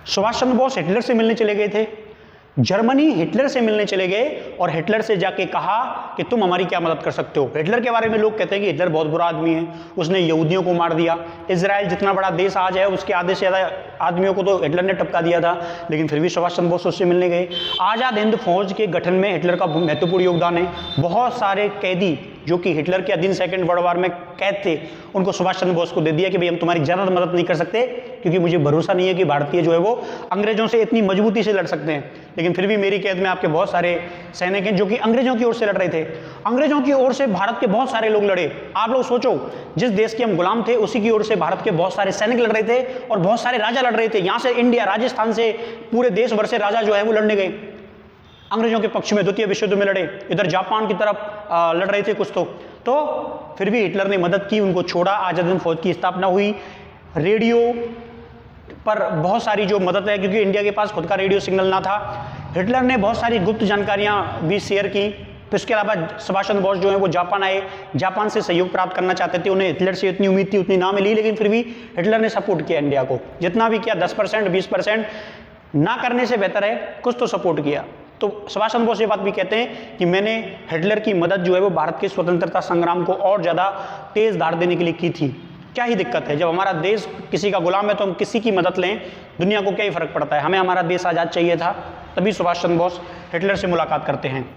Subhash Chandra Bose Hitler से मिलने चले गए थे। जर्मनी हिटलर से मिलने चले गए और हिटलर से जाके कहा कि तुम हमारी क्या मदद कर सकते हो। हिटलर के बारे में लोग कहते हैं कि हिटलर बहुत बुरा आदमी है, उसने यहूदियों को मार दिया। इजराइल जितना बड़ा देश आज है उसके आधे से ज़्यादा आदमियों को तो हिटलर ने टपका दिया था, लेकिन फिर भी सुभाष चंद्र बोस उससे मिलने गए। आज़ाद हिंद फौज के गठन में हिटलर का महत्वपूर्ण योगदान है। बहुत सारे कैदी जो कि हिटलर के अधीन सेकेंड वर्ल्ड वार में कैद थे, उनको सुभाष चंद्र बोस को दे दिया कि भाई हम तुम्हारी ज़्यादा मदद नहीं कर सकते क्योंकि मुझे भरोसा नहीं है कि भारतीय जो है वो अंग्रेजों से इतनी मजबूती से लड़ सकते हैं, लेकिन फिर भी मेरी कैद में आपके बहुत सारे सैनिक हैं जो कि अंग्रेजों की ओर से लड़ रहे थे। अंग्रेजों की ओर से भारत के बहुत सारे लोग लड़े। आप लोग सोचो, जिस देश के हम गुलाम थे उसी की ओर से भारत के बहुत सारे सैनिक लड़ रहे थे और बहुत सारे राजा लड़ रहे थे। यहाँ से इंडिया, राजस्थान से, पूरे देश भर से राजा जो है वो लड़ने गए अंग्रेजों के पक्ष में, द्वितीय विश्व युद्ध में लड़े। इधर जापान की तरफ लड़ रहे थे कुछ तो फिर भी हिटलर ने मदद की, उनको छोड़ा। आजाद हिंद फौज की स्थापना हुई। रेडियो पर बहुत सारी जो मदद है, क्योंकि इंडिया के पास खुद का रेडियो सिग्नल ना था, हिटलर ने बहुत सारी गुप्त जानकारियां भी शेयर की। तो इसके अलावा सुभाष चंद्र बोस जो है वो जापान आए, जापान से सहयोग प्राप्त करना चाहते थे। उन्हें हिटलर से इतनी उम्मीद थी उतनी ना मिली, लेकिन फिर भी हिटलर ने सपोर्ट किया इंडिया को। जितना भी किया 10% 20%, ना करने से बेहतर है कुछ तो सपोर्ट किया। तो सुभाष चंद्र बोस ये बात भी कहते हैं कि मैंने हिटलर की मदद जो है वो भारत के स्वतंत्रता संग्राम को और ज़्यादा तेज धार देने के लिए की थी। क्या ही दिक्कत है, जब हमारा देश किसी का गुलाम है तो हम किसी की मदद लें, दुनिया को क्या ही फर्क पड़ता है। हमें हमारा देश आज़ाद चाहिए था। तभी सुभाष चंद्र बोस हिटलर से मुलाकात करते हैं।